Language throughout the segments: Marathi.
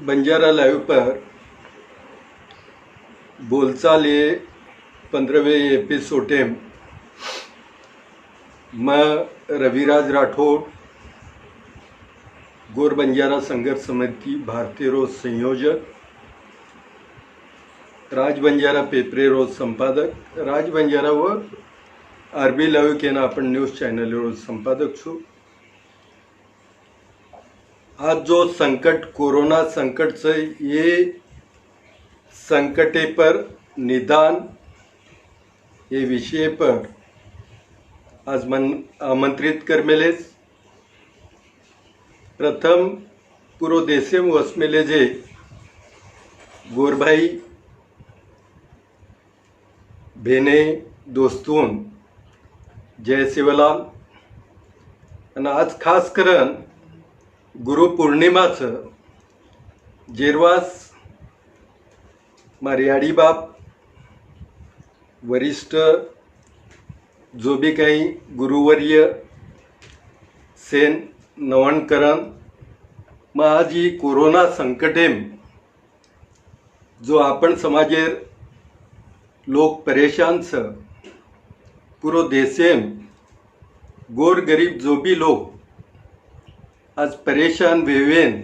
बंजारा लाइव पर बोलचाल ये 15वें एपिसोड है। मैं रविराज राठौड़, गोर बंजारा संघर्ष समिति भारतीय रोज संयोजक, राज बंजारा पेपरे रोज संपादक, राज बंजारा व आरबी लाईव्ह केना आपण न्यूज चॅनल रोज संपादक छू। आज जो संकट कोरोना संकट से ये संकटे पर निदान ये विषय पर आज मन आमंत्रित कर मेलेस। प्रथम पूरो देशे वसमेले जे गोरभाई भेने दोस्तून जय शिवलाल आणि आज खास करून गुरु पौर्णिमाचं जेरवास मारियाडी बाप वरिष्ठ जो भी काही गुरुवर्य सेन नवणकरण मग आज ही कोरोना संकटेम जो आपण समाजेर लोक परेशान छ पूरो देशेम गोर गरीब जो भी लोग आज परेशान वेवेन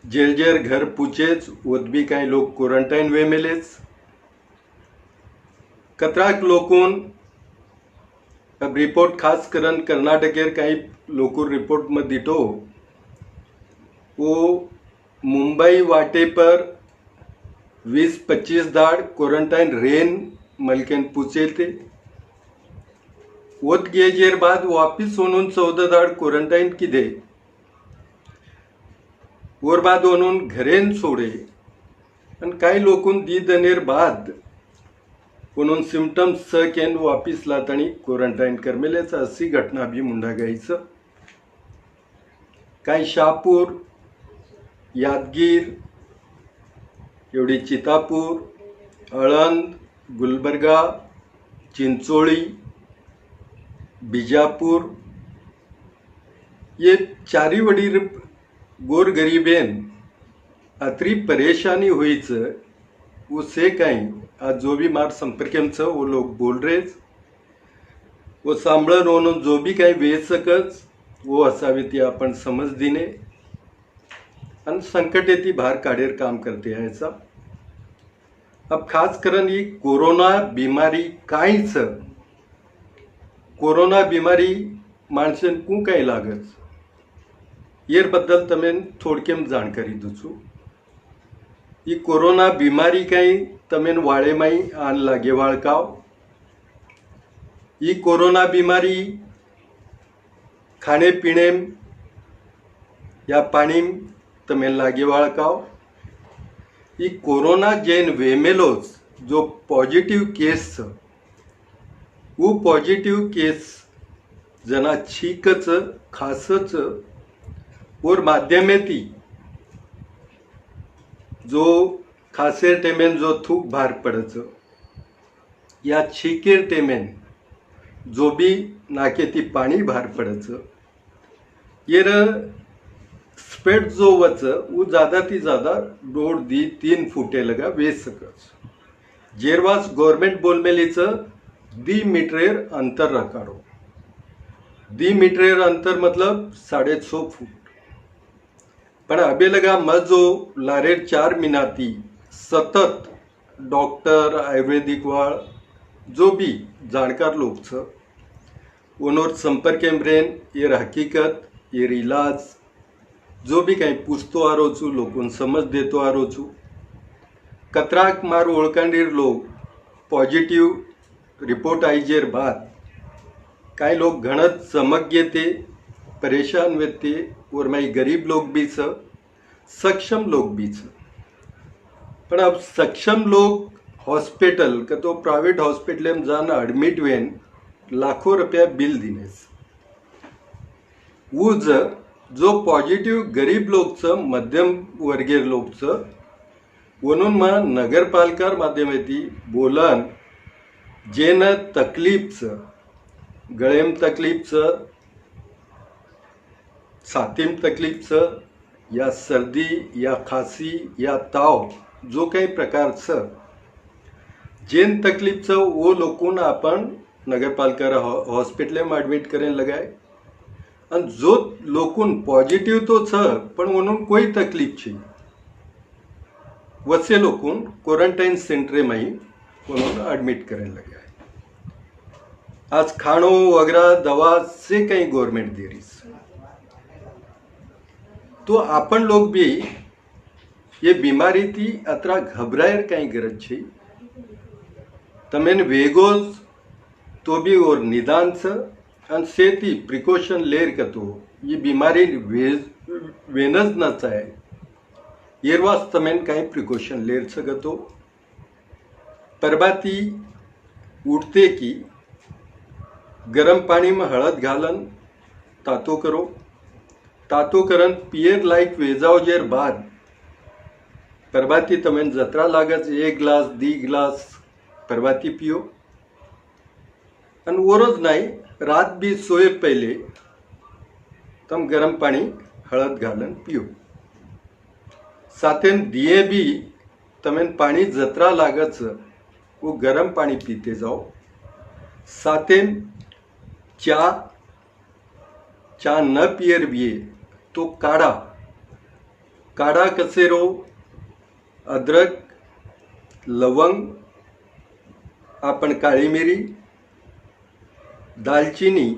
जेल जेर घर पूछेच वत भी काही लोग क्वारंटाइन वे मेलेच। कतराक लोकून अब रिपोर्ट खास करन कर्नाटकेर काही लोकूर रिपोर्ट में दिटो वो मुंबई वाटे पर 20-25 दाड़ क्वारंटाइन रेन मलकेन पूछे थे वत गेजेर बाद वापिस होनून 14 दाड़ क्वारंटाइन किदे और बाद होनून घरेन सोडे आणि काही लोकून दी दनेर बाद होनून सिम्टम्स स केन वापिस लातानी क्वारंटाइन करमेलेच अशी घटना भी मुंडा गायचं। काही शाहपूर यादगीर एवढी चितापूर आळंद गुलबर्गा चिंचोळी बिजापूर ये चारी वडी गोर गरीबेन अतरी परेशानी हुई उसे कहीं आज जो भी मार संपर्क वो लोग बोल रहे वो सांभळून होऊन जो भी काही वे सकच वो असावे ती आपण समज दिने आणि संकट येती बाहर काढेर काम करते हैं ऐसा। अब खास करन ही कोरोना बीमारी काहीच कोरोना बीमारी माणसन कू काही लागच येर बद्दल तमें थोडकेम जानकारी दूचू। ये कोरोना बीमारी कहीं तमें वाड़े माई आन लागे वाळकाव। ये कोरोना बीमारी खाने पीने या पानी तमें लागे वाळकाव। ये कोरोना जेन वेमेलोस जो पॉजिटिव केस वो पॉजिटिव केस जना छीकच खासच और माध्यमेती जो खासेर टेमेन जो थूक भार पड़च या छीकेर टेमेन जो भी नाकेती पानी भार पड़च येर स्प्रेड जो वच वो ज़्यादा ती ज़्यादा 2-3 फुटे लगा वे सकच। जेरवास गवर्नमेंट बोल मेलीच 2 मीटरेर अंतर रखाड़ो। 2 मीटरेर अंतर मतलब 6.5 फुट पण अबे लगा मजो लारेर 4 महीनाती सतत डॉक्टर आयुर्वेदिक वाळ जो भी जानकार लोग छ उनोर संपर्क रेन ये हकीकत ये इलाज जो भी कहीं पूछतो आ रो छू लोगों समझ देतो आ रो छू। कतराक मार ओळखांडीर लोग पॉजिटिव रिपोर्ट आईजेर बाद काही लोग घणत चमक घेते परेशान वेते और माई गरीब लोग भी छ सक्षम लोग भी छ। पण अब सक्षम लोग हॉस्पिटल का तो प्राइवेट हॉस्पिटल में जाना एडमिट वेन लाखों रुपया बिल दिनेस वो जो पॉजिटिव गरीब लोग छ मध्यम वर्गीय लोग छ वनून मा नगरपालिकार माध्यमेती बोलन जेन तकलीफ छ गळेम तकलीफ छ छातीम तकलीफ छ या सर्दी या खांसी या ताव जो काही प्रकारचं जेन तकलीफ छ वो लोगों अपन नगरपालिका हॉस्पिटल में एडमिट करें लगाए और जो लोगों पॉजिटिव तो छ पण उन्होंने कोई तकलीफ छे वसे लोगों क्वारंटाइन सेंटर में ही उन्होंने एडमिट करें लगाए। आज खाणो वगैरह दवा से कहीं गवर्नमेंट दे रही तो अपन लोग भी ये बीमारी थी अतरा घबरायर कहीं गरज छे तमें वेगोज तो भी और निदान से प्रिकॉशन लेर कतो ये बीमारी वेनज न चाहे येरवास तमें कहीं प्रिकॉशन लेर सकतो। परबाती उठते की गरम पानी में हळद घालन तातो करो, तातो करन पियर लाइक वेजाव जेर बाद परबाती तमें जतरा लागत 1 ग्लास 2 ग्लास परबाती पियो और वो रोज नहीं रात भी सोए पहले तम गरम पानी हळद घालन पियो। साथ दिए भी तमें पानी जतरा लागत वो गरम पानी पीते जाओ। साथ चा न पियर भी तो काढ़ा काढ़ा कसेरो अदरक लवंग आपण काली मिरी दालचीनी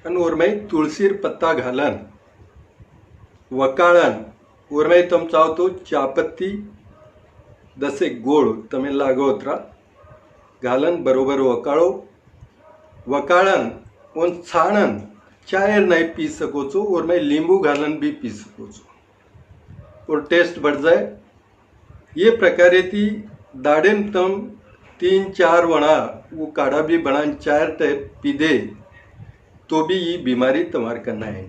और ओरमें तुलसीर पत्ता घालन वकाळन ओरमें तम चाहो तो चापत्ती 10 गोळ तमें लागो उतरा घालन बरोबर वकाळो वकाळन उन छाणन चाय नहीं पी सको छो और मैं नींबू घालन भी पी सको छो और टेस्ट बढ़ जाए। ये प्रकारे थी दाड़ेन तम 3-4 वणा वो काढ़ा भी बना 4 टाइप पी दे तो भी ये बीमारी तुम्हारे करना है।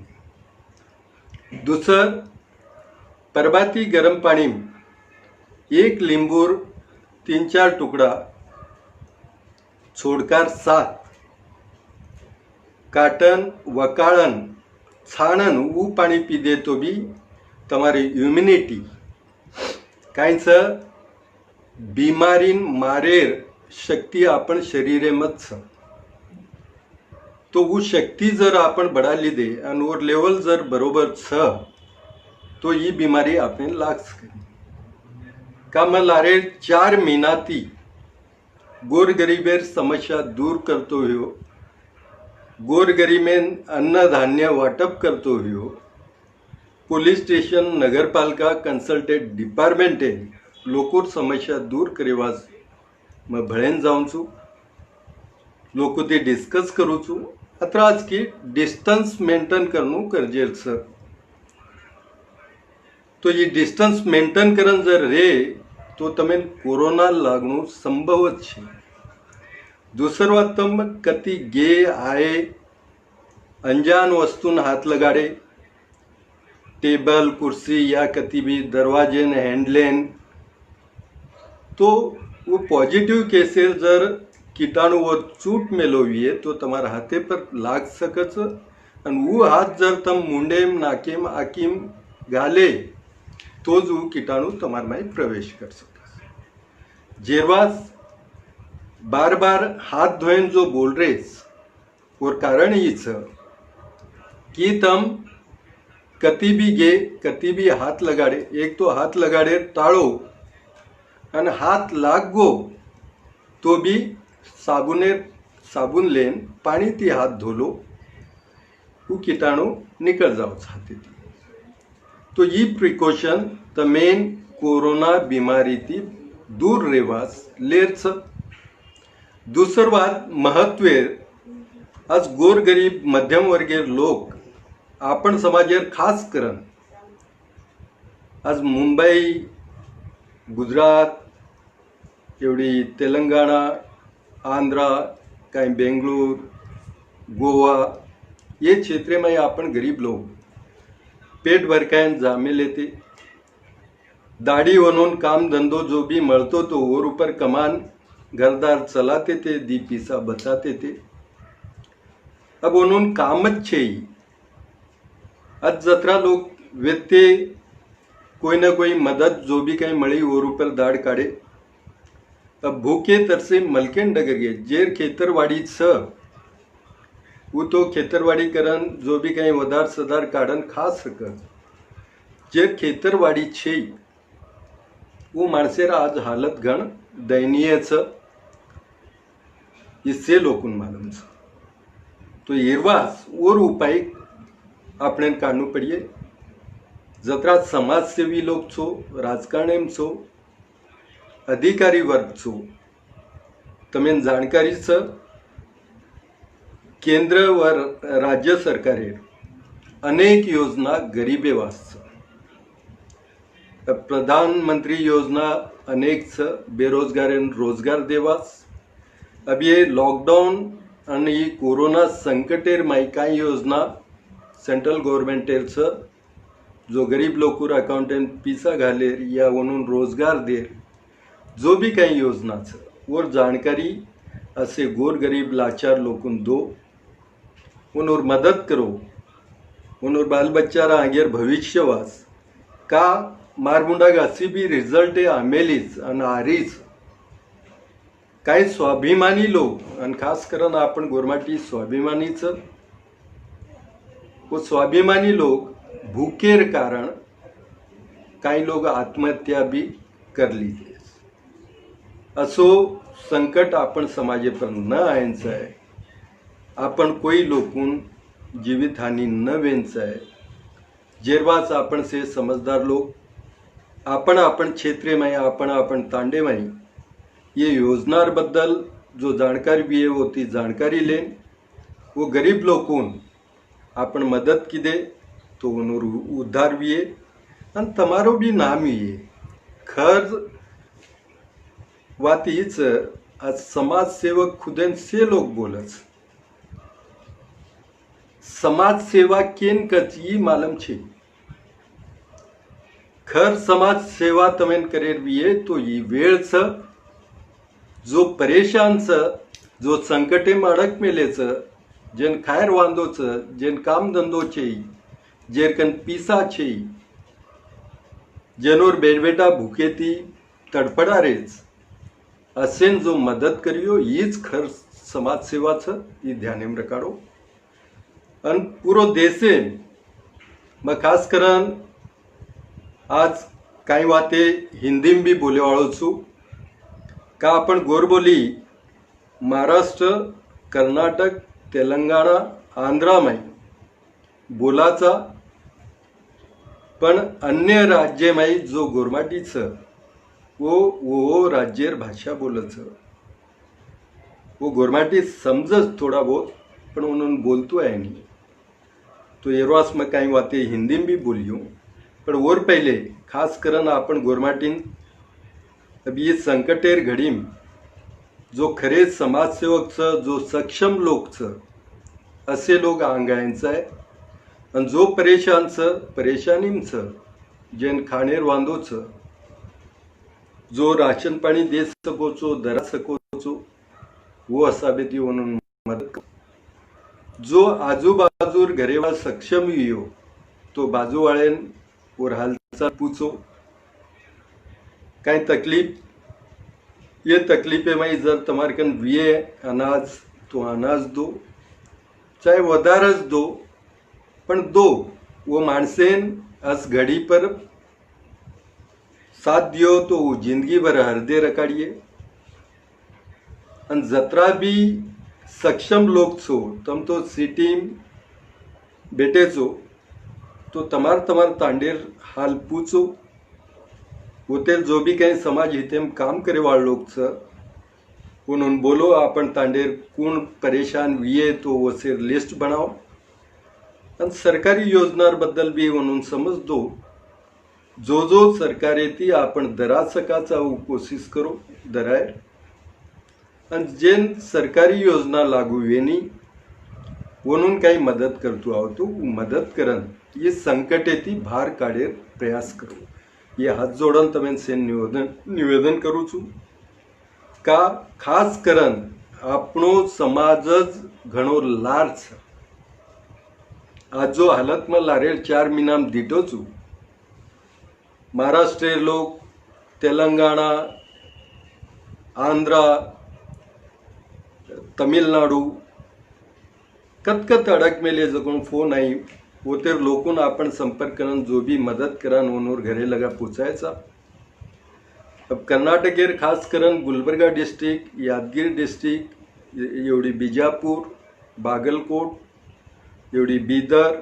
दूसर परबाती गरम पानी में 1 लींबूर 3-4 टुकड़ा छोड़कर 7 काटन वकाळन छाणन वो पानी पी दे तो भी तुम्हारी इम्यूनिटी कहीं बीमारी मारेर शक्ति अपन शरीर में तो वो शक्ति जर अपन बढ़ा ली दे और वो लेवल जर बरोबर छ तो ये बीमारी आपने लाग सके। का मैं लारे 4 महीना थी गोर गरीबेर समस्या दूर करतो हो गोर गरीबेन अन्न धान्य वाटप करतो हो पुलिस स्टेशन नगरपालिका कंसल्टेट डिपार्टमेंट लोकोर समस्या दूर करेवास मैं भळेन जाऊं छू लोको ते डिस्कस करूँ छू अत्र आज की डिस्टन्स मेंटेन करनू गरजेल सर। तो ये डिस्टन्स मेंटेन करन जर रे तो तमें कोरोना लागणू संभवत छे। दूसर बात तम कति गे आए अनजान वस्तुन हाथ लगाड़े टेबल कुर्सी या कति भी दरवाजे ने हैंडलेन तो वो पॉजिटिव केसेस जर कीटाणु वो चूट मेलोवीए तो तुम्हारे हाथे पर लाग सकच और वो हाथ जर तम मुंडेम नाकेम आकीम गाले तो जो कीटाणु तुम्हारे में प्रवेश कर सके। जेरवास बार बार हाथ धोएन जो बोल रहे और कारण ही कि तम कति भी गे कति भी हाथ लगाड़े एक तो हाथ लगाड़े टाळो और हाथ लागो तो भी साबुन लेन पानी थी हाथ धोलो वो कीटाणु निकल जाओ छाती थी। तो ये प्रिकॉशन तमें कोरोना बीमारी थी दूर रेवास लेर छ। दूसर बात महत्व आज गोर गरीब मध्यम वर्गीय लोक आपण समाजेर खास करन आज मुंबई गुजरात एवढी तेलंगाना आंध्रा कहीं बेंगलुरु गोवा ये क्षेत्र में अपन गरीब लोग पेट भर के जामे लेते दाढ़ी वनोन काम धंधो जो भी मलतो तो और ऊपर कमान घरदार चलाते थे दी पैसा बचाते थे। अब उन्होंने काम छे आज जतरा लोग व्यक्ति कोई ना कोई मदद जो भी कहीं मड़ी वो ऊपर दाड़ काढ़े। अब भूखे तरसे मलकेन डगर गए जेर खेतरवाड़ी छ वो तो खेतरवाड़ी करन जो भी कहीं वधार सदार काढ़न खा सक। जेर खेतरवाड़ी छे वो माणसेर आज हालत घण दयनीय छ इससे लोकून मालूम छ। तो एरवास और उपाय આપણે કાઢવું પડીએ। જતરા સમાજસેવી લોક છો, રાજકારણીમ છો, અધિકારી વર્ગ છો, તમે જાણકારી છે કેન્દ્ર व राज्य सरकारे अनेक योजना गरीबे वास छ। प्रधानमंत्री योजना अनेक छ बेरोजगार रोजगार देवास। अब ये लॉकडाउन आणि कोरोना संकटेर माई काय योजना सेंट्रल गव्हर्नमेंटेर छ जो गरीब लोकूर अकाउंटेंट पिसा घालेर या म्हणून रोजगार देर जो भी काही योजना छ और जानकारी असे गोर गरीब लाचार लोकून दो उनोर मदद करो। उनोर बाल बच्चारा आगेर भविष्यवास का मारमुंडा घासी भी रिझल्ट आमेलीच आणि आरीच काही स्वाभिमानी लोक आणि खास करून आपण गोरमाटी स्वाभिमानीच वो स्वाभिमानी लोग भूखेर कारण काही लोग आत्महत्या भी कर लीजिए। असो संकट आपण समाजे पर न आयचं आहे। आपण कोई लोकून जीवित हानी न वेंचं आहे। जेरवाच आपण से समझदार लोग आपण क्षेत्रे में आपण तांडे में ये योजनार बद्दल जो जानकारी भी है वो ती जानकारी लें वो गरीब लोकून आपण मदद की दे तो उनोर उद्धार भी है आणि तमारो भी नाम ही है। खर्च वातीच आज समाज सेवक खुदेन से लोग बोलच समाज सेवा केन कची मालूम छे। खर समाज सेवा तमेन करेर भी है तो ये वेळ छ जो परेशान छ जो संकटे में अडक मेले छ जेन खायर वांदो छ जेन काम धंधो छे जेर कन पीसा छे जेनोर बेटा भूखेती तडफडा रेच असेन जो मदद करियो हीच खर समाज सेवा छ ये ध्यानेम रखाडो। अन पूरो देशे मैं खास करन आज काही वाते हिंदी में भी बोले वाळो छू का आपण गोरबोली महाराष्ट्र कर्नाटक तेलंगाना आंध्रा में बोलाचा पण अन्य राज्य में जो गोरमाटी छ वो राज्यर भाषा बोलच वो गोरमाटी समझच थोड़ा बहुत पण उन्होंने बोलतो है नहीं। तो एरवास में काही बातें हिंदी में भी बोलियो पण और पहले खास करन आपण गोरमाटीन अब ये संकटेर घड़ी में जो खरे समाज सेवक छ जो सक्षम लोग छ असे लोग आंगायचं आहे आणि जो परेशान छ परेशानीम छ जेन खाणेर वांदो छ जो राशन पाणी दे सको छो दरा सको छो वो असाबे ती म्हणून मदत जो आजूबाजूर घरेवा सक्षम हो तो बाजू वाळेन और हालचाल पूछो काही तकलीफ ये तकलीफे में जर तुम्हारे कन विये अनाज तो अनाज दो चाहे वधारज दो पण दो वो माणसेन अस घड़ी पर साथ दियो तो वो जिंदगी भर हरदे रकाड़िए। अन जतरा भी सक्षम लोग छो तम तो सिटी बेटे छो तो तमार तांडेर हाल पूछो होते जो भी कहीं समाज हितेम काम करे वाले लोग छ उन्होंने बोलो आपण तांडेर कौन परेशान हुए तो वो सिर लिस्ट बनाओ और सरकारी योजनार बद्दल भी उन्होंने समझ दो जो सरकारे ती आपण दरा सकाचा कोशिश करो दराय आणि जेन सरकारी योजना लागू वेनी म्हणून काही मदत करतो आहो तो मदत करन ये संकटे ती भार काढेर प्रयास करो ये हाथ जोड़न तमें से निवेदन करू छू का खास करन आपणो समाजज घणो लार छ आज जो हालत में लारेर 4 महीना दीटो छू महाराष्ट्र लोग तेलंगाना आंध्रा तमिलनाडु कत अड़क मेले जगों फोन आई वो तेर लोगों अपन संपर्क करन जो भी मदद करन उनोर घरे लगा पहुंचायचा। अब कर्नाटक खास करन गुलबर्गा डिस्ट्रिक्ट यादगिरी डिस्ट्रिक्ट एवढी बिजापूर बागलकोट एवढी बीदर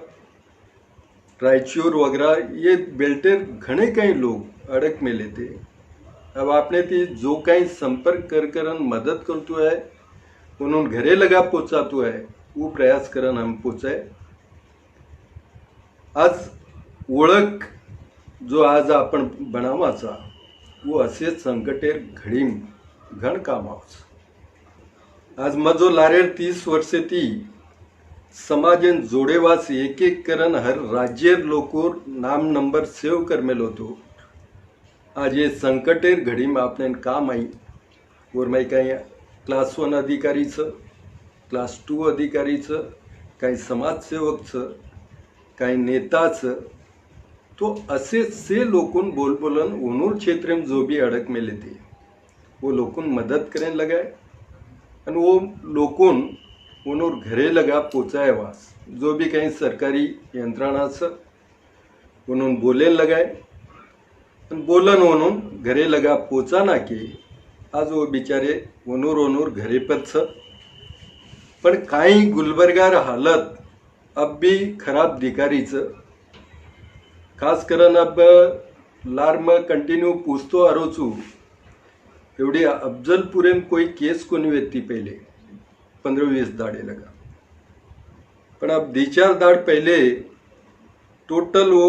रायचूर वगैरह ये बेल्टेर घने कई लोग अड़क में लेते। अब आपने थी जो कहीं संपर्क करन मदद करतो है उन्होंने घरे लगा पहुंचातो है वो प्रयास करन हम पहुंचाए। आज ओळख जो आज आपण बनावाचा वो असे संकटेर घडीम घण कामावच। आज मजो लारेर 30 वर्षे ती समाजन जोडेवास एक एक करन हर राज्येर लोकोर नाम नंबर सेव कर मेलो तो आज ये संकटेर घडीम आपने काम आई और मैं कहीं क्लास 1 अधिकारीचं क्लास 2 अधिकारीचं काही समाजसेवकचं काही नेताचं तो असे से लोगों बोलबोलन उनूर क्षेत्र में जो भी अड़क में लेते वो लोगों मदद करें लगाए और वो लोगों उनूर घरे लगा पहुँचाए वास जो भी कहीं सरकारी यंत्रणा से उन्होंने बोले लगाए बोलन उन्होंने घरे लगा पहुँचाना के आज वो बेचारे उनूर घरे पर पण काही गुलबर्गार हालत अब भी खराब दिखारीच खास करन अब लार में कंटिन्यू पूछतो आ रो छू एवढी अफजलपुरे में कोई केस को नहीं वेती पहले 15-20 दाड़े लगा पण अब 2-4 दाड़ पहले टोटल वो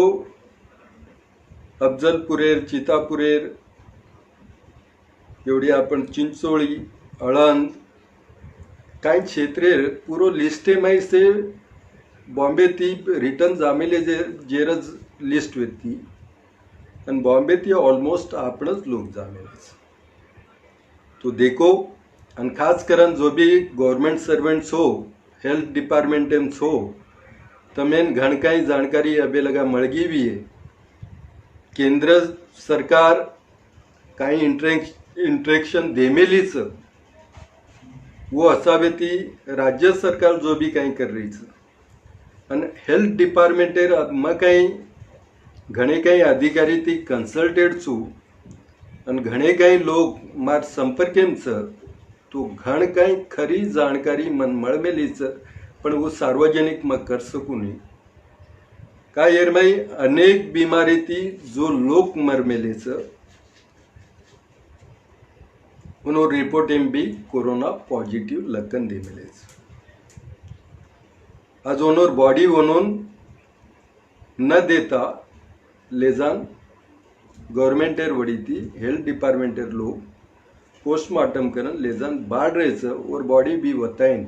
अफजलपुरेर चितापुरेर एवढी आपण चिंचोळी अळंद काही क्षेत्रेर पूरो लिस्टे में से बॉम्बे ती रिटर्न जामेले जेरज लिस्ट वेती आणि बॉम्बे ती ऑलमोस्ट आपणच लोग जामेले तो देखो आणि खास करन जो भी गवर्नमेंट सर्वेंट्स हो हेल्थ डिपार्टमेंट में हो तमें घणकाई जानकारी अबे लगा मळगी भी है। केंद्र सरकार काही इंट्रेक्शन देमेलीच वो असावे ती राज्य सरकार जो भी काही कर रही है हेल्थ डिपार्टमेंटेर मग काही घणे काही अधिकारी ती कन्सल्टेड छू आणि घणे काही लोग मार संपर्केम तो घण काही खरी जानकारी मन मळमेलीच पण वो सार्वजनिक मग कर सकू नहीं का यार भाई अनेक बीमारी थी जो लोग मर मेलेच उन्होंने रिपोर्ट में भी कोरोना पॉजिटिव लक्षण दे मिलेच। आज उन्होंने बॉडी उन्होंने न देता ले जान गवर्नमेंटेर वड़ी थी हेल्थ डिपार्टमेंटेर लोग पोस्टमार्टम करन ले जान बाढ़ रहे और बॉडी भी बताएं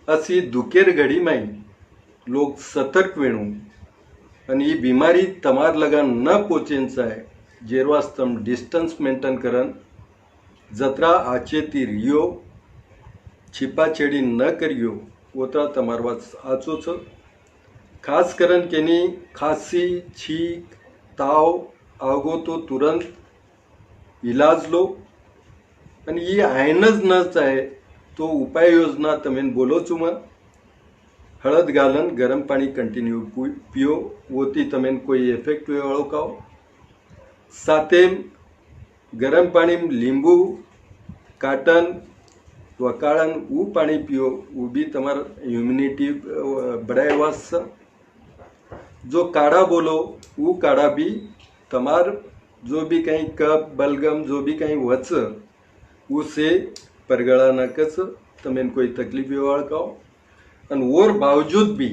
असी दुखेर घड़ी में लोग सतर्क वेणु आणि ही बीमारी तमार लगा न पोचेन चाहे जेरवास तम डिस्टन्स मेंटेन करन जत्रा आचे ती रियो छिपाछेड़ी न करियो उतना तमारवास आचो छ। खास करन केनी खांसी छींक ताव आवगो तो तुरंत इलाज लो आणि ये आयनज न चाहे तो उपाय योजना तमें बोलो छू मैं हळद गालन गरम पानी कंटिन्यू पियो वो ती तमें कोई इफेक्ट वालों का साथे गरम पानी में लींबू काटन वकाड़न वो पानी पियो वो भी तमार इम्यूनिटी बढ़ाए वास। जो काढ़ा बोलो वो काढ़ा भी तमार जो भी कहीं कप बलगम जो भी कहीं वच उसे परगड़ा न कस तमें कोई तकलीफ वाड़काओ और बावजूद भी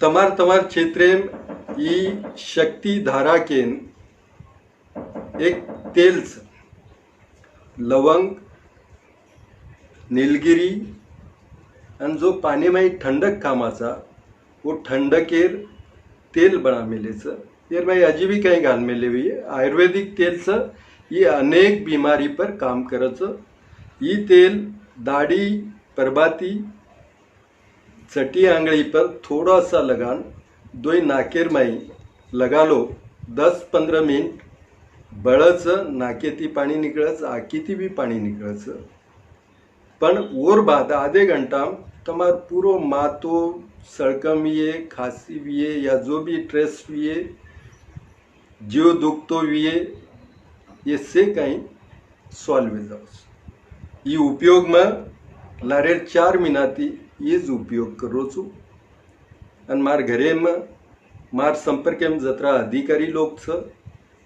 तमार क्षेत्र में ये शक्ति धारा के एक तेल लवंग नीलगिरी आणि जो पानी में ठंडक कामाचा वो ठंडकेर तेल बना मिलेच यार भाई अजी भी कहीं घाल मिले हुई है आयुर्वेदिक तेल से ये अनेक बीमारी पर काम करच। ये तेल दाढ़ी परबाती चटी आंगली पर थोड़ा सा लगान दो नाकेर माई लगा लो 10-15 मिनट बळच नाकेती पानी निकळच आकीती भी पानी निकळच पण और बाद आधे घंटा तमार पूरो मातो सड़कम विये खांसी विये या जो भी स्ट्रेस विये जीव दुखतो विये ये से कहीं सॉल्व हो जाओ। ये उपयोग में लारेर 4 महीनाथी ये ज उपयोग करो छू अन मार घरे में मार संपर्क में जतरा अधिकारी लोग छ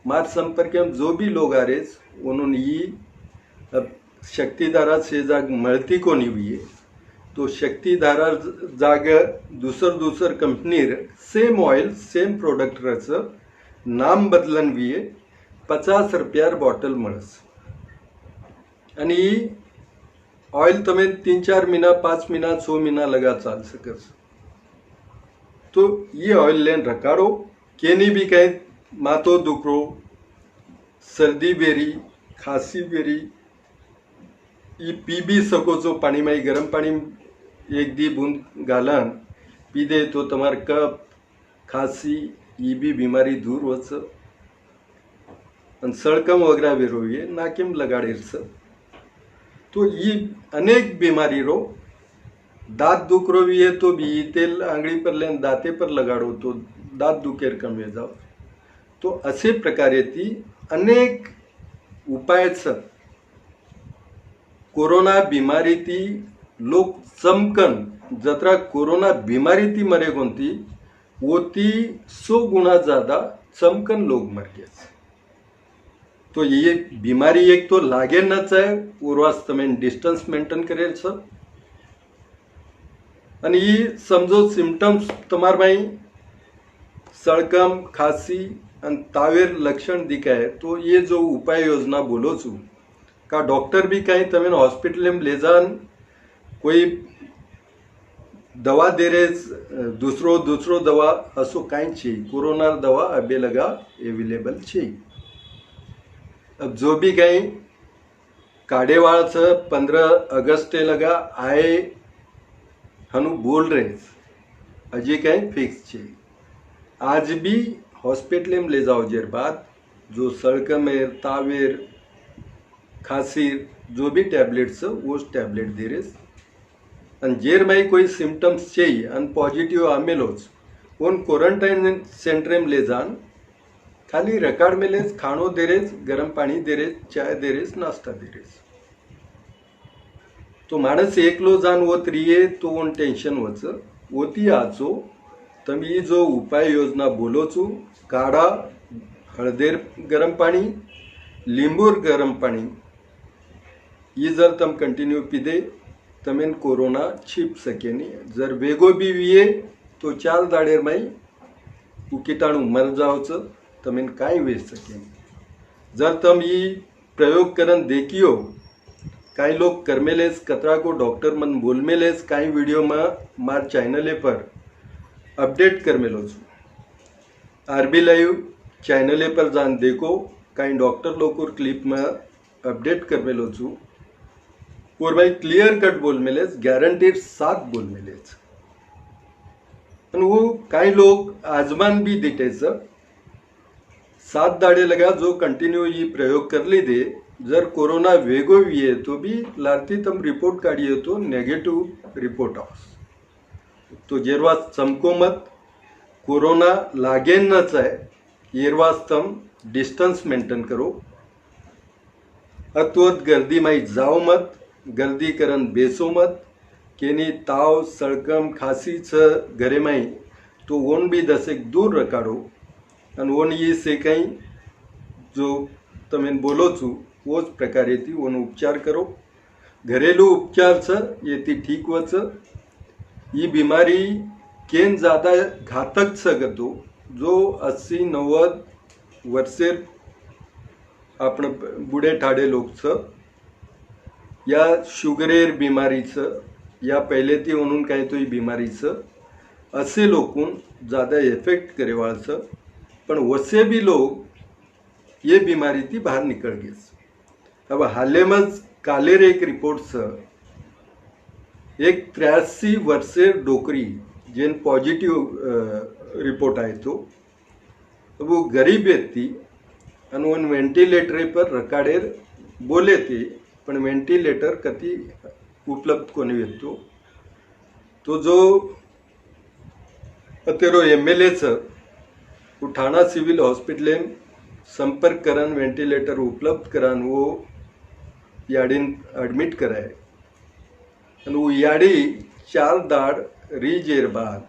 मार संपर्क में जो भी लोग आ रहे उन्होंने ये अब शक्तिधारा से जाग मळती कोनी हुई है तो शक्तिधारा जाग दूसर company same oil same product रच नाम बदलन भी है 50 रुपयार बॉटल मळस आणि ऑयल तमें 3-4 महीना 5 महीना 6 महीना लगा चाल सकस। तो ये ऑयल लेन रखाड़ो केनी भी कहीं मातो दुखरो सर्दी बेरी खांसी बेरी ये पी भी सको छो पानी में गरम पानी 1-2 बूंद गालन पी दे तो तमार कफ खांसी ये भी बीमारी दूर होच सड़कम वगैरह वेरोए नाकेम लगाड़ेर छ। तो ये अनेक बीमारी रो दांत दुख रो भी है तो भी तेल आंगली पर लेन दांते पर लगाड़ो तो दांत दुखेर कम हो जाओ। तो असे प्रकारे ती अनेक उपाय छ। कोरोना बीमारी ती लोग चमकन जत्रा कोरोना बीमारी ती मरे कोणती वो ती 100 गुना ज्यादा चमकन लोग मर गए। तो ये बीमारी एक तो लागे न चाहे उर्वास तमें डिस्टन्स मेंटेन करे छ आणि ये समझो सिम्टम्स तमार भाई सड़कम खांसी और तावेर लक्षण दिखाए तो ये जो उपाय योजना बोलो छू का डॉक्टर भी कहीं तमें हॉस्पिटल में ले जान कोई दवा दे रहे दूसरो दवा असो कहीं चाहिए कोरोना दवा अबे लगा अवेलेबल चाहिए। अब जो भी कहीं काडेवाड़ 15 अगस्त लगा आए हनु बोल रहे अजय कहीं फिक्स चाहिए। आज भी हॉस्पिटल में ले जाओ जेर बाद जो सड़कमेर तावेर खांसी जो भी टैबलेट्स वो टैबलेट दे रहे अन जेर में कोई सिम्टम्स चाहिए अन पॉजिटिव आमेलोच उन क्वारंटाइन सेंटर में ले जान खाली रकाड में लेस खानो दे रहे गरम पानी दे रहे चाय दे रहे नाश्ता दे रहे। तो मानस एकलो जान वत रहिए तो उन टेंशन वच वती आचो तमी जो उपाय योजना बोलो छू काढ़ा हळदेर गरम पानी लींबूर गरम पानी ये जर तम कंटिन्यू पीदे तमें कोरोना छिप सके नहीं जर वेगो भी विये तो 4 दाड़ेर में वो कीटाणु मर जाओच तमें काई वे सके। जर तम ये प्रयोग करन देखियो कई लोग करमेलेस कतरा को डॉक्टर मन बोल मेलेस कई वीडियो में मार चैनल पर अपडेट कर मेलो छू आरबी लाइव चैनल पर जान देखो कई डॉक्टर लोग और क्लिप में अपडेट कर मेलो छू और भाई क्लियर कट बोल मेलेस गारंटीड साथ बोल मेलेस वो कई लोग आजमान भी देते 7 दाड़े लगा जो कंटिन्यू ये प्रयोग कर ली दे जर कोरोना वेगो भी है तो भी लारती तम रिपोर्ट काढ़िए तो नेगेटिव रिपोर्ट आओ। तो जेरवास चमको मत कोरोना लागे न चाहे येरवास तम डिस्टेंस मेंटेन करो अतवत गर्दी में जाओ मत गर्दी करन बेसो मत केनी ताव सड़कम खांसी छ घरे में तो ओन भी 10 दूर रखाड़ो और ओन ये से कहीं जो तमें बोलो छू वो प्रकारे थी ओन उपचार करो घरेलू उपचार छ ये थी ठीक वच ये बीमारी केन ज़्यादा घातक छगतो जो 80-90 वर्षेर आपण बुढ़े ठाडे लोग छ या शुगरेर बीमारी छ या पहले थी उन्होंने कहीं तो ये बीमारी छ असे लोगों ज़्यादा इफेक्ट करे वाल छ पण वसे भी लोग ये बीमारी थी बाहर निकल गए। अब हाले में कालेर एक रिपोर्ट छ एक 83 વર્ષે डोकरी જેન पॉजिटिव रिपोर्ट आए तो वो गरीब व्यक्ति અને ઓન વેન્ટિલેટર પર રકાડેર બોલે તે પણ વેન્ટિલેટર કતિ ઉપલબ્ધ કોની વેતો તો જો અત્યારે એમએલએ છે ઉઠાણા સિવિલ હોસ્પિટલ संपर्क करान वेंटिलेटर उपलब्ध करान वो याड़ी एडमिट कराए वो याड़ी 4 दाड़ रीजेर बाद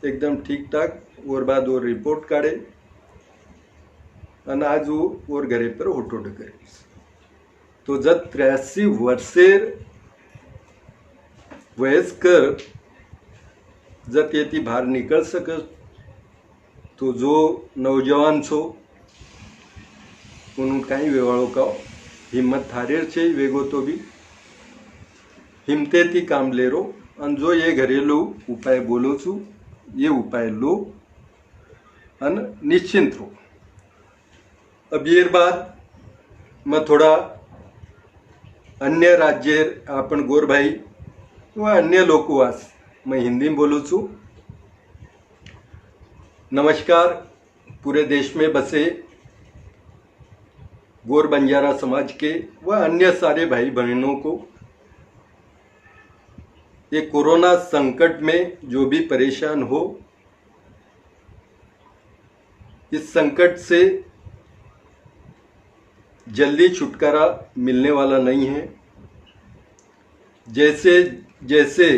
एकदम ठीक ठाक और बाद वो रिपोर्ट काढ़े અને આજ ઓર ઘરે પર હોટોડ કરે તો જત 83 વર્ષેર વયસ્કર જત એથી બહાર નીકળ શકે તો જો નौजवान છો उन कहीं वेवाड़ो का हिम्मत थारेर छे वेगो तो भी हिम्मते थी काम ले रो अन जो ये घरेलू उपाय बोलो छू ये उपाय लो अन निश्चिंत रो। अब ये बात मैं थोड़ा अन्य राज्य अपन गोर भाई व अन्य लोकवास मैं हिंदी में बोलूँ छू। नमस्कार पूरे देश में बसे गोर बंजारा समाज के व अन्य सारे भाई बहनों को ये कोरोना संकट में जो भी परेशान हो इस संकट से जल्दी छुटकारा मिलने वाला नहीं है। जैसे जैसे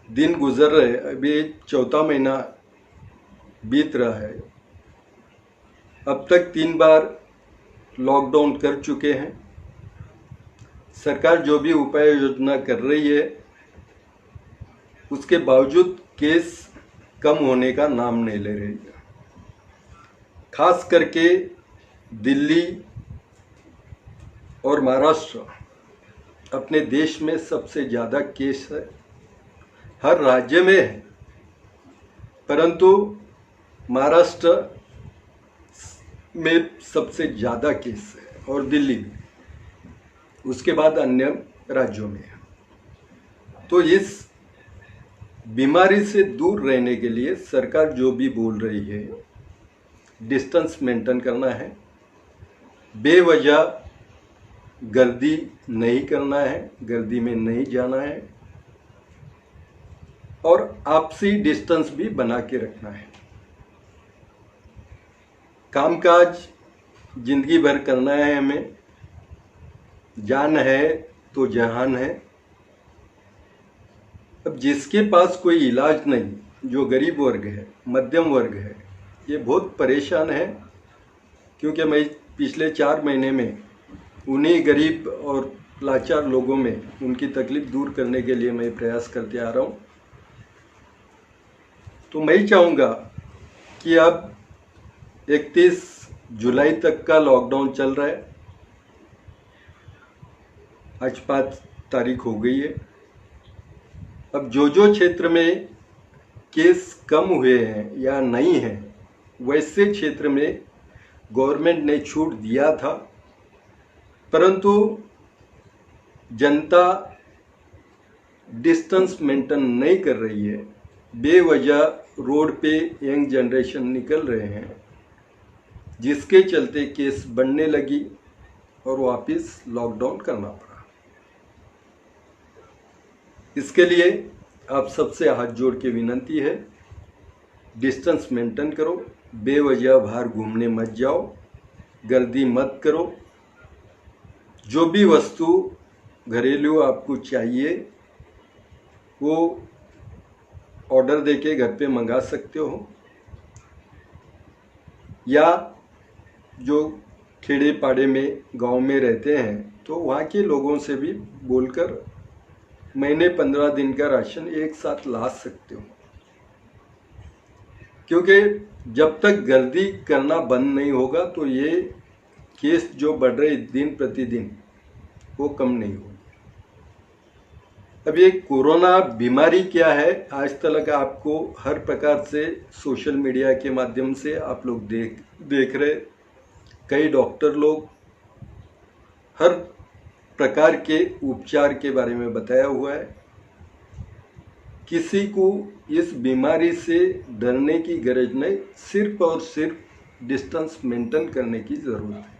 दिन गुजर रहे अभी 4था महीना बीत रहा है अब तक 3 बार लॉकडाउन कर चुके हैं। सरकार जो भी उपाय योजना कर रही है उसके बावजूद केस कम होने का नाम नहीं ले रही है। खास करके दिल्ली और महाराष्ट्र अपने देश में सबसे ज़्यादा केस है, हर राज्य में है, परंतु महाराष्ट्र में सबसे ज़्यादा केस है और दिल्ली में, उसके बाद अन्य राज्यों में है। तो इस बीमारी से दूर रहने के लिए सरकार जो भी बोल रही है डिस्टेंस मेंटेन करना है, बेवजह गर्दी नहीं करना है, गर्दी में नहीं जाना है और आपसी डिस्टेंस भी बना के रखना है। कामकाज जिंदगी भर करना है हमें, जान है तो जहान है। अब जिसके पास कोई इलाज नहीं, जो गरीब वर्ग है, मध्यम वर्ग है, ये बहुत परेशान है क्योंकि मैं पिछले 4 महीने में उन्हीं गरीब और लाचार लोगों में उनकी तकलीफ दूर करने के लिए मैं प्रयास करते आ रहा हूँ। तो मैं चाहूँगा कि अब 31 जुलाई तक का लॉकडाउन चल रहा है, आज 5 तारीख हो गई है। अब जो क्षेत्र में केस कम हुए हैं या नहीं हैं वैसे क्षेत्र में गवर्नमेंट ने छूट दिया था, परंतु जनता डिस्टेंस मेंटेन नहीं कर रही है, बेवजह रोड पे यंग जनरेशन निकल रहे हैं, जिसके चलते केस बढ़ने लगी और वापस लॉकडाउन करना पड़ा। इसके लिए आप सबसे हाथ जोड़ के विनती है, डिस्टेंस मेंटेन करो, बेवजह बाहर घूमने मत जाओ, गर्दी मत करो। जो भी वस्तु घरेलू आपको चाहिए वो ऑर्डर देके घर पे मंगा सकते हो, या जो खेड़े पाड़े में गांव में रहते हैं तो वहाँ के लोगों से भी बोलकर महीने 15 दिन का राशन एक साथ ला सकते हो। क्योंकि जब तक गर्दी करना बंद नहीं होगा तो ये केस जो बढ़ रहे दिन प्रतिदिन वो कम नहीं होगी। अब ये कोरोना बीमारी क्या है, आज तक आपको हर प्रकार से सोशल मीडिया के माध्यम से आप लोग देख रहे, कई डॉक्टर लोग हर प्रकार के उपचार के बारे में बताया हुआ है। किसी को इस बीमारी से डरने की गरज नहीं, सिर्फ और सिर्फ डिस्टेंस मेंटेन करने की ज़रूरत है।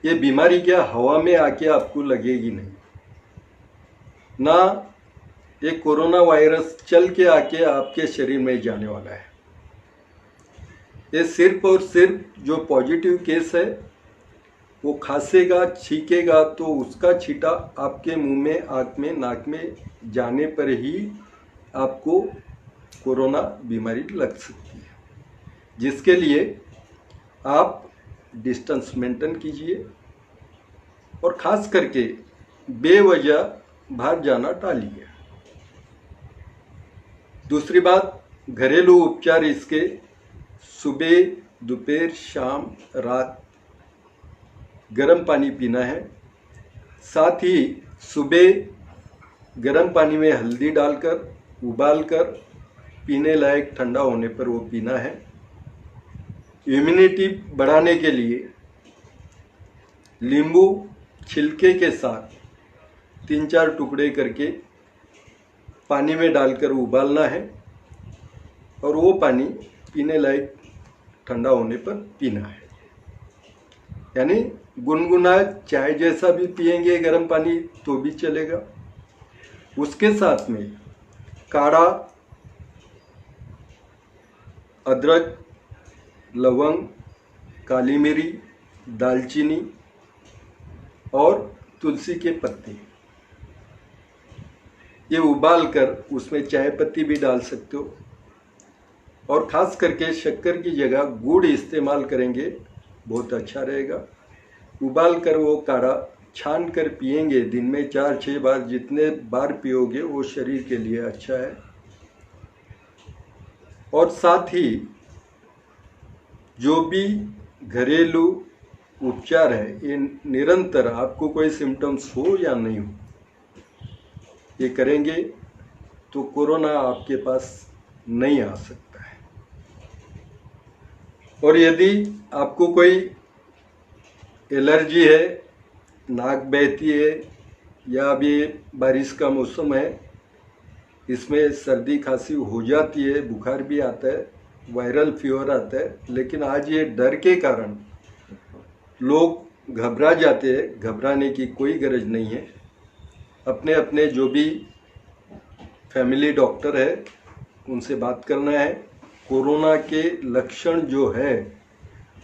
ये बीमारी क्या हवा में आके आपको लगेगी नहीं, ना ये कोरोना वायरस चल के आके आपके शरीर में जाने वाला है। ये सिर्फ और सिर्फ जो पॉजिटिव केस है वो खांसेगा, छींकेगा तो उसका छींटा आपके मुंह में, आँख में, नाक में जाने पर ही आपको कोरोना बीमारी लग सकती है, जिसके लिए आप डिस्टेंस मेंटेन कीजिए और ख़ास करके बेवजह बाहर जाना टालिए। दूसरी बात, घरेलू उपचार इसके सुबह, दोपहर, शाम, रात गर्म पानी पीना है। साथ ही सुबह गर्म पानी में हल्दी डालकर उबालकर पीने लायक ठंडा होने पर वो पीना है। इम्यूनिटी बढ़ाने के लिए नींबू छिलके के साथ 3-4 टुकड़े करके पानी में डालकर उबालना है और वो पानी पीने लायक ठंडा होने पर पीना है। यानी गुनगुना चाय जैसा भी पिएंगे गर्म पानी तो भी चलेगा। उसके साथ में काढ़ा, अदरक, लवंग, काली मिरी, दालचीनी और तुलसी के पत्ते ये उबाल कर उसमें चाय पत्ती भी डाल सकते हो और ख़ास करके शक्कर की जगह गुड़ इस्तेमाल करेंगे, बहुत अच्छा रहेगा। उबाल कर वो काढ़ा छान कर पिएंगे, दिन में 4-6 बार, जितने बार पियोगे वो शरीर के लिए अच्छा है। और साथ ही जो भी घरेलू उपचार है ये निरंतर, आपको कोई सिम्टम्स हो या नहीं हो, ये करेंगे तो कोरोना आपके पास नहीं आ सकता है। और यदि आपको कोई एलर्जी है, नाक बहती है या अभी बारिश का मौसम है, इसमें सर्दी खांसी हो जाती है, बुखार भी आता है, वायरल फीवर आता है, लेकिन आज ये डर के कारण लोग घबरा जाते हैं। घबराने की कोई गरज नहीं है। अपने अपने जो भी फैमिली डॉक्टर है उनसे बात करना है। कोरोना के लक्षण जो है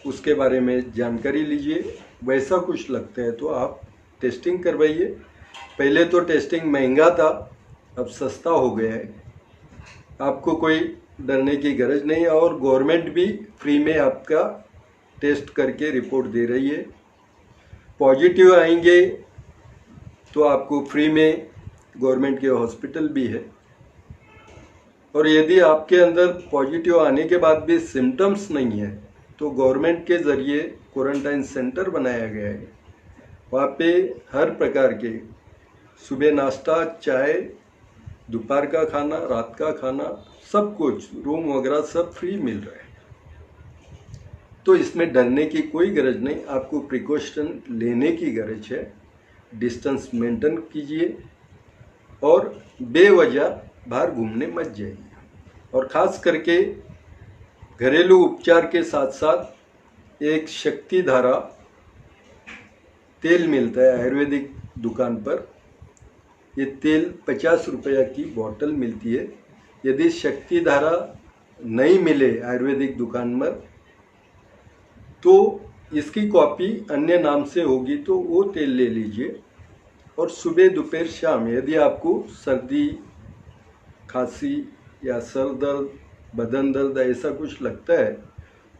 उसके बारे में जानकारी लीजिए। वैसा कुछ लगता है तो आप टेस्टिंग करवाइए। पहले तो टेस्टिंग महंगा था, अब सस्ता हो गया है। आपको कोई डरने की गरज नहीं है और गवर्नमेंट भी फ्री में आपका टेस्ट करके रिपोर्ट दे रही है। पॉजिटिव आएंगे तो आपको फ्री में गवर्नमेंट के हॉस्पिटल भी है। और यदि आपके अंदर पॉजिटिव आने के बाद भी सिम्टम्स नहीं है तो गवर्नमेंट के ज़रिए क्वारंटाइन सेंटर बनाया गया है। वहाँ पे हर प्रकार के सुबह नाश्ता, चाय, दोपहर का खाना, रात का खाना, सब कुछ, रूम वगैरह सब फ्री मिल रहा है। तो इसमें डरने की कोई गरज नहीं, आपको प्रिकॉशन लेने की गरज है। डिस्टेंस मेंटेन कीजिए और बेवजह बाहर घूमने मत जाइए। और ख़ास करके घरेलू उपचार के साथ साथ एक शक्ति धारा तेल मिलता है आयुर्वेदिक दुकान पर। ये तेल 50 रुपये की बोतल मिलती है। यदि शक्ति धारा नहीं मिले आयुर्वेदिक दुकान में तो इसकी कॉपी अन्य नाम से होगी तो वो तेल ले लीजिए। और सुबह, दोपहर, शाम यदि आपको सर्दी, खांसी या सर दर्द, बदन दर्द ऐसा कुछ लगता है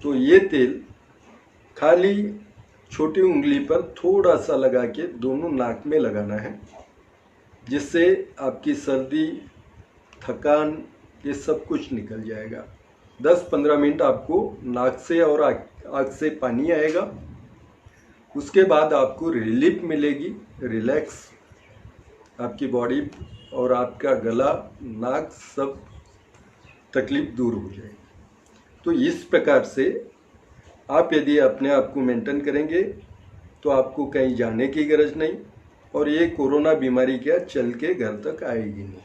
तो ये तेल खाली छोटी उंगली पर थोड़ा सा लगा के दोनों नाक में लगाना है, जिससे आपकी सर्दी, थकान ये सब कुछ निकल जाएगा। 10-15 मिनट आपको नाक से और आँख से पानी आएगा। उसके बाद आपको रिलीफ मिलेगी, रिलैक्स, आपकी बॉडी और आपका गला, नाक सब तकलीफ दूर हो जाएगी। तो इस प्रकार से आप यदि अपने आप को मेंटेन करेंगे तो आपको कहीं जाने की गरज नहीं, और ये कोरोना बीमारी क्या चल के घर तक आएगी नहीं,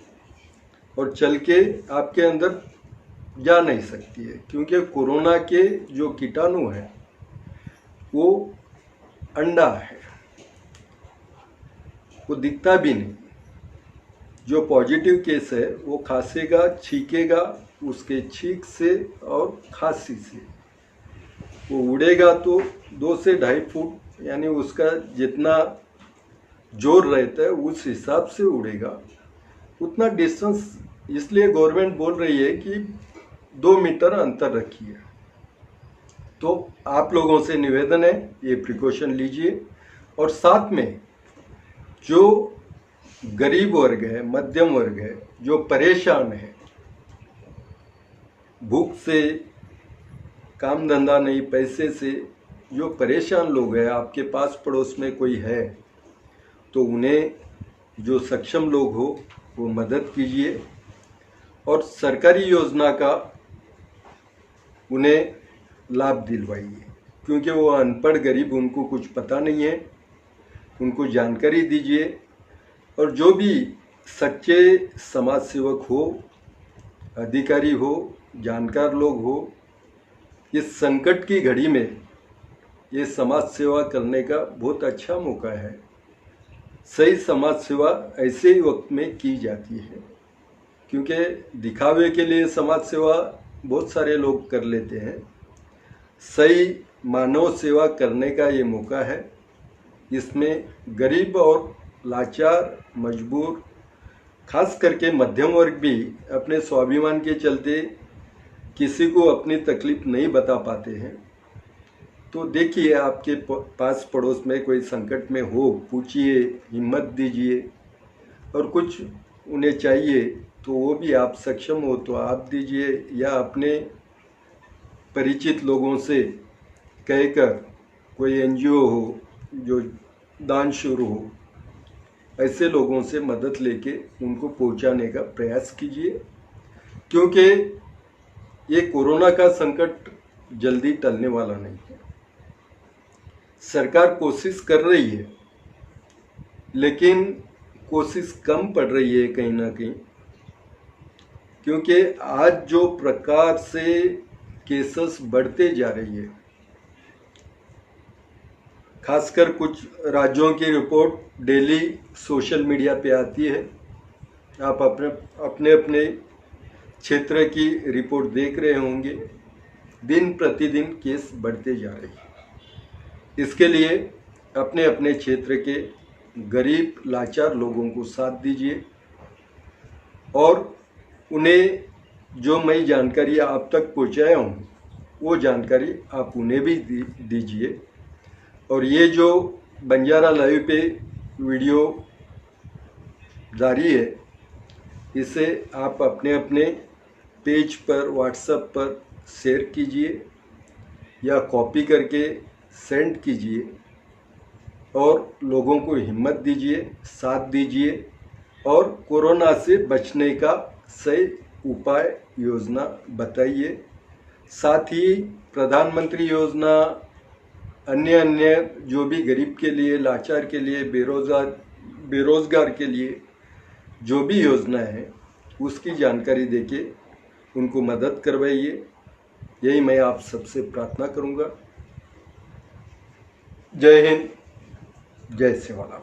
और चल के आपके अंदर जा नहीं सकती है, क्योंकि कोरोना के जो कीटाणु हैं वो अंडा है, वो दिखता भी नहीं। जो पॉजिटिव केस है वो खांसेगा, छींकेगा, उसके छींक से और खांसी से वो उड़ेगा तो 2 से 2.5 फुट, यानी उसका जितना जोर रहता है उस हिसाब से उड़ेगा, उतना डिस्टेंस। इसलिए गवर्नमेंट बोल रही है कि 2 मीटर अंतर रखिए। तो आप लोगों से निवेदन है, ये प्रिकॉशन लीजिए, और साथ में जो गरीब वर्ग है, मध्यम वर्ग है, जो परेशान है, भूख से, काम धंधा नहीं, पैसे से जो परेशान लोग हैं, आपके पास पड़ोस में कोई है तो उन्हें, जो सक्षम लोग हो, वो मदद कीजिए, और सरकारी योजना का उन्हें लाभ दिलवाइए, क्योंकि वो अनपढ़ गरीब, उनको कुछ पता नहीं है, उनको जानकारी दीजिए। और जो भी सच्चे समाज सेवक हो, अधिकारी हो, जानकार लोग हो, इस संकट की घड़ी में ये समाज सेवा करने का बहुत अच्छा मौका है। सही समाज सेवा ऐसे ही वक्त में की जाती है, क्योंकि दिखावे के लिए समाज सेवा बहुत सारे लोग कर लेते हैं। सही मानव सेवा करने का ये मौका है। इसमें गरीब और लाचार, मजबूर, खास करके मध्यम वर्ग भी अपने स्वाभिमान के चलते किसी को अपनी तकलीफ नहीं बता पाते हैं। तो देखिए, आपके पास पड़ोस में कोई संकट में हो, पूछिए, हिम्मत दीजिए, और कुछ उन्हें चाहिए तो वो भी आप सक्षम हो तो आप दीजिए, या अपने परिचित लोगों से कहकर, कोई एनजीओ हो जो दान शुरू हो, ऐसे लोगों से मदद लेके उनको पहुंचाने का प्रयास कीजिए, क्योंकि ये कोरोना का संकट जल्दी टलने वाला नहीं है। सरकार कोशिश कर रही है, लेकिन कोशिश कम पड़ रही है कहीं ना कहीं, क्योंकि आज जो प्रकार से केसेस बढ़ते जा रही है, खासकर कुछ राज्यों की रिपोर्ट डेली सोशल मीडिया पे आती है। आप अपने अपने क्षेत्र की रिपोर्ट देख रहे होंगे। दिन प्रतिदिन केस बढ़ते जा रहे हैं। इसके लिए अपने अपने क्षेत्र के गरीब लाचार लोगों को साथ दीजिए, और उन्हें जो मैं जानकारी आप तक पहुंचाया हूँ वो जानकारी आप उन्हें भी दीजिए। और ये जो बंजारा लाइव पे वीडियो जारी है, इसे आप अपने अपने पेज पर, व्हाट्सएप पर शेयर कीजिए, या कॉपी करके सेंड कीजिए, और लोगों को हिम्मत दीजिए, साथ दीजिए, और कोरोना से बचने का सही उपाय योजना बताइए। साथ ही प्रधानमंत्री योजना, अन्य जो भी गरीब के लिए, लाचार के लिए, बेरोजगार के लिए जो भी योजना है, उसकी जानकारी देके उनको मदद करवाइए। यही मैं आप सबसे प्रार्थना करूंगा। जय हिंद, जय सेवालाल।